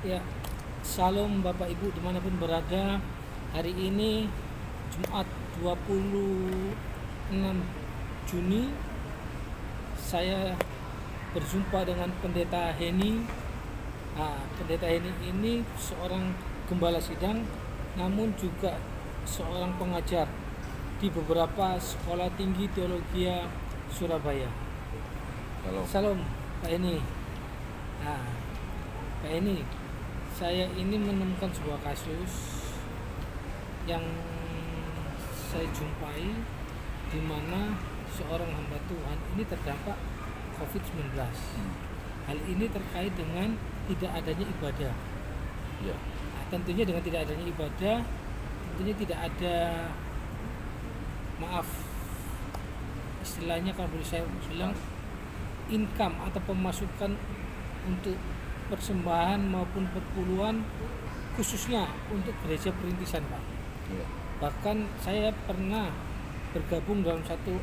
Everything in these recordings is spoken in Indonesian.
Ya, salam Bapak Ibu dimanapun berada. Hari ini Jumat 26 Juni, saya berjumpa dengan Pendeta Heni. Pendeta Heni ini seorang gembala sidang, namun juga seorang pengajar di beberapa sekolah tinggi teologi Surabaya. Halo. Salam Pak Heni. Nah, Pak Heni, saya ini menemukan sebuah kasus yang saya jumpai di mana seorang hamba Tuhan ini terdampak COVID-19. Hal ini terkait dengan tidak adanya ibadah. Ya. Tentunya dengan tidak adanya ibadah, tentunya tidak ada, maaf, istilahnya kalau boleh saya bilang, income atau pemasukan untuk persembahan maupun perpuluhan, khususnya untuk gereja perintisan, Pak. Ya. Bahkan saya pernah bergabung dalam satu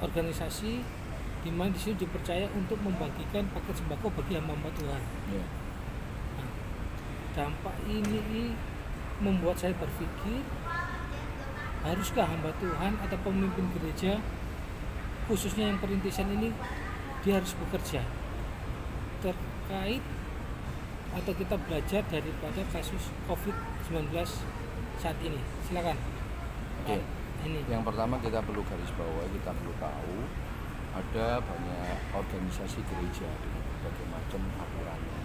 organisasi di mana di situ dipercaya untuk membagikan paket sembako bagi hamba Tuhan. Ya. Nah, dampak ini membuat saya berpikir, haruskah hamba Tuhan atau pemimpin gereja, khususnya yang perintisan ini, dia harus bekerja terkait atau kita belajar daripada kasus COVID-19 saat ini. Silakan. Oke. Ini. Yang pertama kita perlu garis bawahi, kita perlu tahu ada banyak organisasi gereja dengan berbagai macam aturannya.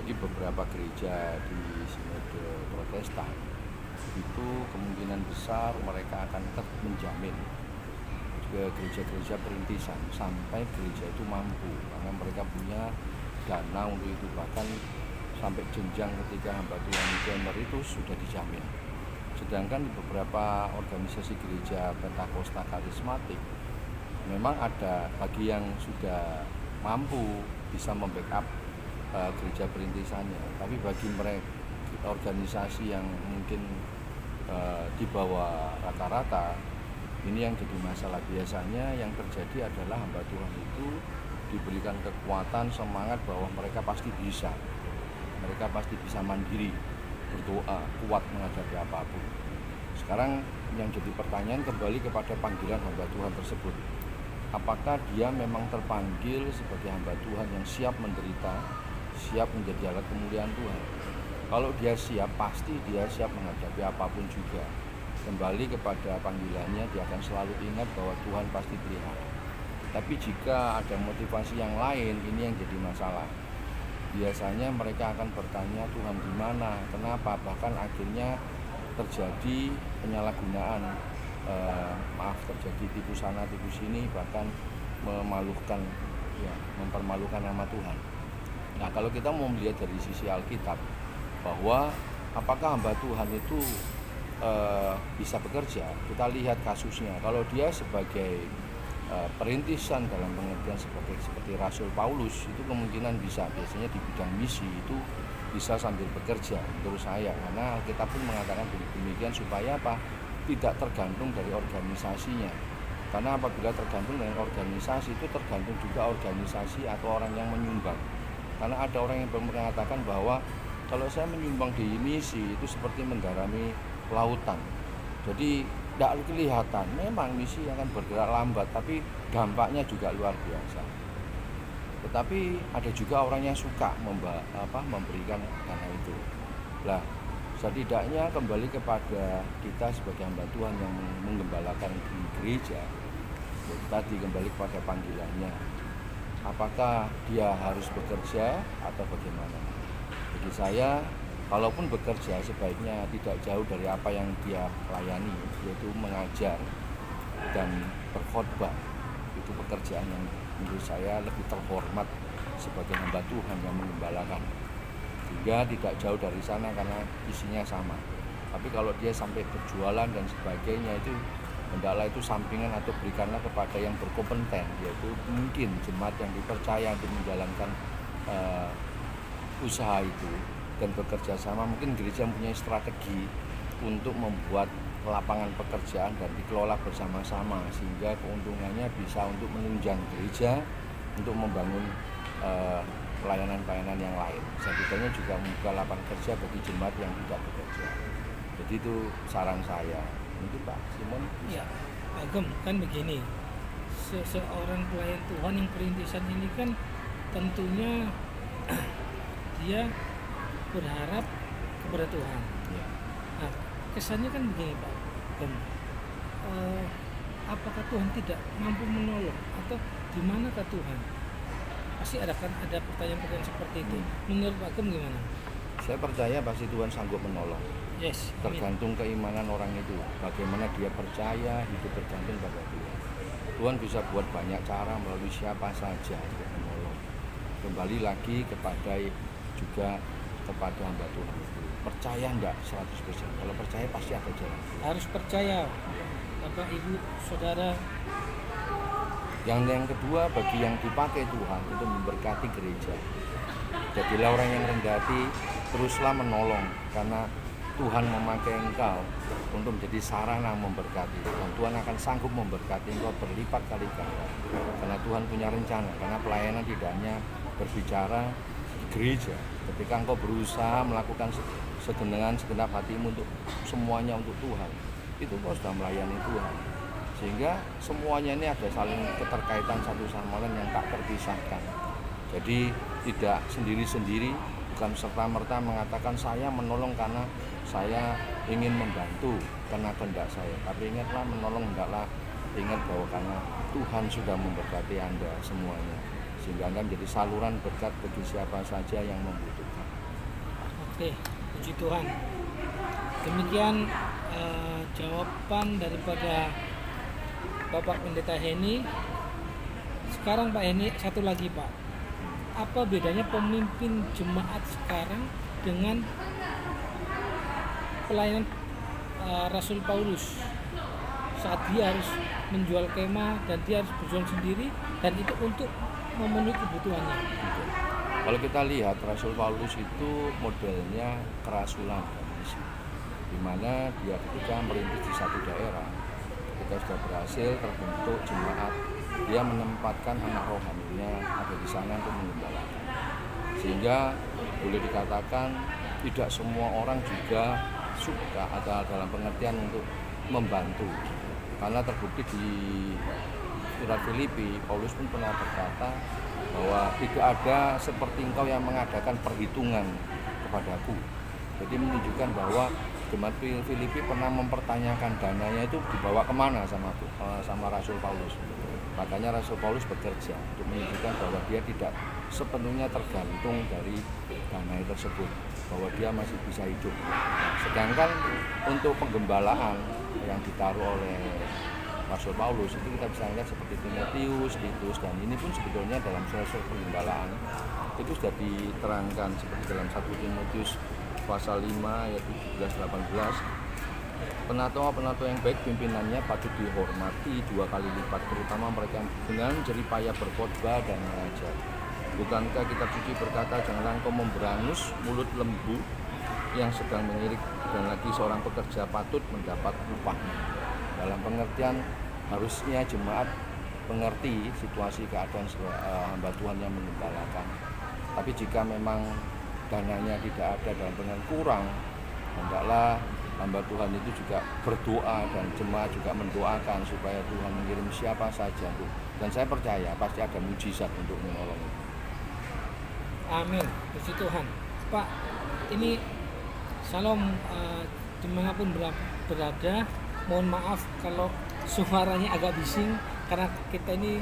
Jadi beberapa gereja di sinode Protestan itu kemungkinan besar mereka akan tetap menjamin ke gereja-gereja perintisan sampai gereja itu mampu, karena mereka punya dana untuk itu, bahkan sampai jenjang ketika hamba Tuhan itu emeritus sudah dijamin. Sedangkan di beberapa organisasi gereja Pentakosta karismatik memang ada bagi yang sudah mampu bisa membackup gereja perintisannya, tapi bagi mereka organisasi yang mungkin di bawah rata-rata, ini yang jadi masalah. Biasanya yang terjadi adalah hamba Tuhan itu diberikan kekuatan, semangat bahwa mereka pasti bisa, mereka pasti bisa mandiri, berdoa, kuat menghadapi apapun. Sekarang yang jadi pertanyaan kembali kepada panggilan hamba Tuhan tersebut. Apakah dia memang terpanggil sebagai hamba Tuhan yang siap menderita, siap menjadi alat kemuliaan Tuhan? Kalau dia siap, pasti dia siap menghadapi apapun juga. Kembali kepada panggilannya, dia akan selalu ingat bahwa Tuhan pasti pelihara. Tapi jika ada motivasi yang lain, ini yang jadi masalah. Biasanya mereka akan bertanya, Tuhan di mana, kenapa, bahkan akhirnya terjadi penyalahgunaan, terjadi tipu sana tipu sini, bahkan memalukan, mempermalukan nama Tuhan. Nah, kalau kita mau melihat dari sisi Alkitab, bahwa apakah hamba Tuhan itu bisa bekerja, kita lihat kasusnya. Kalau dia sebagai perintisan dalam pengertian seperti Rasul Paulus, itu kemungkinan bisa, biasanya di bidang misi itu bisa sambil bekerja menurut saya, karena kita pun mengatakan demikian supaya apa? Tidak tergantung dari organisasinya, karena apabila tergantung dengan organisasi itu tergantung juga organisasi atau orang yang menyumbang. Karena ada orang yang mengatakan bahwa kalau saya menyumbang di misi itu seperti mendarami lautan, jadi tidak kelihatan. Memang misi akan bergerak lambat, tapi dampaknya juga luar biasa. Tetapi ada juga orang yang suka memberikan dana itu. Lah, setidaknya kembali kepada kita sebagai hamba Tuhan yang menggembalakan di gereja, tadi kembali kepada panggilannya. Apakah dia harus bekerja atau bagaimana? Bagi saya, kalaupun bekerja, sebaiknya tidak jauh dari apa yang dia layani, yaitu mengajar dan berkhotbah. Itu pekerjaan yang menurut saya lebih terhormat sebagai hamba Tuhan yang menggembalakan. Sehingga tidak jauh dari sana karena isinya sama. Tapi kalau dia sampai berjualan dan sebagainya, itu hendaklah itu sampingan atau berikanlah kepada yang berkompeten, yaitu mungkin jemaat yang dipercaya untuk menjalankan usaha itu dan bekerja sama. Mungkin gereja mempunyai strategi untuk membuat lapangan pekerjaan dan dikelola bersama-sama, sehingga keuntungannya bisa untuk menunjang gereja untuk membangun pelayanan-pelayanan yang lain. Setidaknya juga membuka lapangan kerja bagi jemaat yang tidak bekerja. Jadi itu saran saya. Mungkin Pak Simon bisa. Ya, Pak Gem, kan begini, seorang pelayan Tuhan yang perintisan ini kan tentunya dia berharap kepada Tuhan. Ya. Nah, kesannya kan begini Pak Gem, apakah Tuhan tidak mampu menolong atau di manakah Tuhan? Pasti ada pertanyaan-pertanyaan seperti itu. Menurut Pak Gem gimana? Saya percaya pasti Tuhan sanggup menolong. Yes, amin. Tergantung keimanan orang itu, bagaimana dia percaya, hidup bergantung pada Tuhan. Tuhan bisa buat banyak cara melalui siapa saja untuk menolong. Kembali lagi kepada juga kepada hamba Tuhan itu. Percaya enggak 100%? Kalau percaya pasti ada jalan. Harus percaya, Bapak, Ibu, Saudara. Yang kedua, bagi yang dipakai Tuhan untuk memberkati gereja. Jadilah orang yang rendah hati, teruslah menolong, karena Tuhan memakai engkau untuk menjadi sarana memberkati. Dan Tuhan akan sanggup memberkati engkau berlipat kali ganda. Karena Tuhan punya rencana, karena pelayanan tidak hanya berbicara di gereja. Ketika engkau berusaha melakukan segenap hatimu untuk semuanya untuk Tuhan, itu engkau sudah melayani Tuhan. Sehingga semuanya ini ada saling keterkaitan satu sama lain yang tak terpisahkan. Jadi tidak sendiri-sendiri, bukan serta-merta mengatakan saya menolong karena saya ingin membantu karena kehendak saya. Tapi ingatlah, menolong hendaklah ingat bahwa karena Tuhan sudah memberkati Anda semuanya, sehingga Anda menjadi saluran berkat bagi siapa saja yang membutuhkan. Oke, puji Tuhan. Demikian jawaban daripada Bapak Pendeta Heni. Sekarang Pak Heni, satu lagi Pak, apa bedanya pemimpin jemaat sekarang dengan pelayanan Rasul Paulus saat dia harus menjual kemah dan dia harus berjuang sendiri dan itu untuk memenuhi kebutuhannya? Kalau kita lihat Rasul Paulus itu modelnya kerasulan, di mana dia ketika merintis di satu daerah, ketika sudah berhasil terbentuk jemaat, dia menempatkan anak rohaninya ada di sana untuk menggembalakan. Sehingga boleh dikatakan tidak semua orang juga suka atau dalam pengertian untuk membantu. Karena terbukti di surat Filipi, Paulus pun pernah berkata bahwa tidak ada seperti engkau yang mengadakan perhitungan kepadaku. Jadi menunjukkan bahwa jemaat Filipi pernah mempertanyakan dananya itu dibawa kemana sama Rasul Paulus. Makanya Rasul Paulus bekerja untuk menunjukkan bahwa dia tidak sepenuhnya tergantung dari dana tersebut, bahwa dia masih bisa hidup. Sedangkan untuk penggembalaan yang ditaruh oleh Rasul Paulus itu kita bisa lihat seperti Timotius, Titus, dan ini pun sebetulnya dalam surat-surat penggembalaan itu sudah diterangkan seperti dalam 1 Timotius pasal 5 ayat 17-18. Penatua-penatua yang baik pimpinannya patut dihormati 2 kali lipat, terutama mereka yang dengan jeripayah berkhotbah dan mengajar. Bukankah kitab suci berkata, janganlah engkau memberangus mulut lembu yang sedang mengirik, dan lagi seorang pekerja patut mendapat upahnya. Dalam pengertian harusnya jemaat mengerti situasi keadaan hamba Tuhan yang menggembalakan. Tapi jika memang dananya tidak ada dalam pengertian kurang, hendaklah hamba Tuhan itu juga berdoa dan jemaat juga mendoakan supaya Tuhan mengirim siapa saja, Bu. Dan saya percaya pasti ada mujizat untuk menolong. Amin, puji Tuhan. Pak, ini Salam dimanapun berada, mohon maaf kalau suaranya agak bising karena kita ini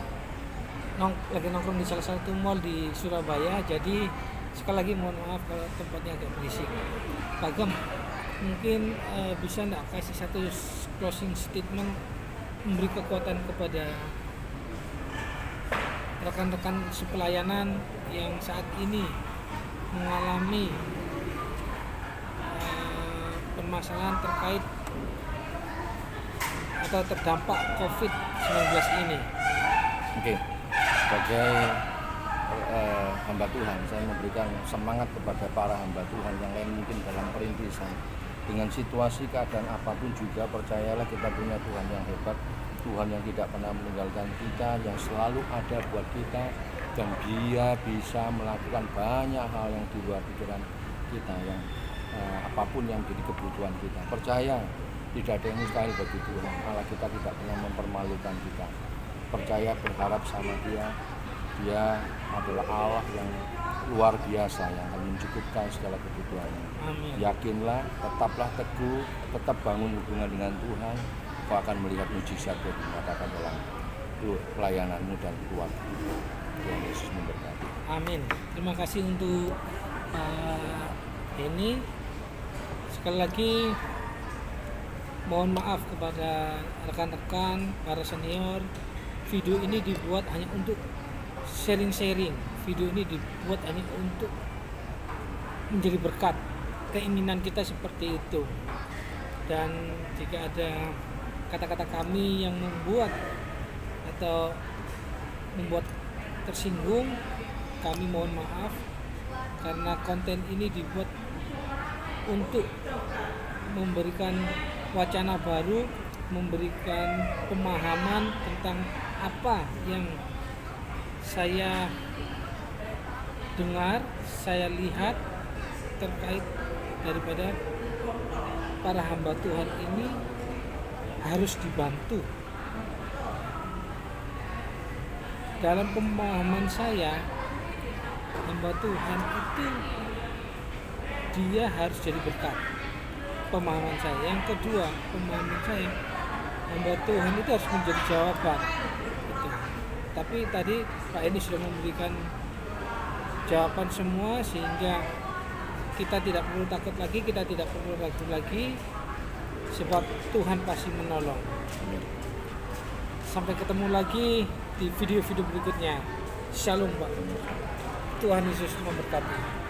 lagi nongkrong di salah satu mall di Surabaya, jadi sekali lagi mohon maaf kalau tempatnya agak berisik. Pak Gem, mungkin bisa enggak kasih satu closing statement, memberi kekuatan kepada rekan-rekan sepelayanan yang saat ini mengalami permasalahan terkait atau terdampak COVID-19 ini. Oke, sebagai hamba Tuhan, saya memberikan semangat kepada para hamba Tuhan yang lain mungkin dalam perintisan. Dengan situasi keadaan apapun juga, percayalah kita punya Tuhan yang hebat, Tuhan yang tidak pernah meninggalkan kita, yang selalu ada buat kita, dan dia bisa melakukan banyak hal yang di luar pikiran kita, yang apapun yang jadi kebutuhan kita. Percaya tidak ada yang mustahil bagi Tuhan. Allah kita tidak pernah mempermalukan kita. Percaya, berharap sama Dia. Dia adalah Allah yang luar biasa, yang akan mencukupkan segala kebutuhannya. Amin. Yakinlah, tetaplah teguh, tetap bangun hubungan dengan Tuhan. Kau akan melihat mujizat yang dinyatakan dalam pelayananmu dan keluarga. Tuhan Yesus memberkati. Amin. Terima kasih untuk ini. Sekali lagi mohon maaf kepada rekan-rekan, para senior. Video ini dibuat hanya untuk sharing-sharing. Video ini dibuat hanya untuk menjadi berkat. Keinginan kita seperti itu. Dan jika ada kata-kata kami yang membuat atau membuat tersinggung, kami mohon maaf, karena konten ini dibuat untuk memberikan wacana baru, memberikan pemahaman tentang apa yang saya dengar, saya lihat terkait daripada para hamba Tuhan ini harus dibantu. Dalam pemahaman saya, hamba Tuhan itu dia harus jadi berkat. Pemahaman saya. Yang kedua, pemahaman saya, hamba Tuhan itu harus menjadi jawaban. Gitu. Tapi tadi Pak Eni sudah memberikan jawaban semua, sehingga kita tidak perlu takut lagi, kita tidak perlu ragu lagi, sebab Tuhan pasti menolong. Sampai ketemu lagi di video-video berikutnya. Shalom Pak. Tuhan Yesus memberkati.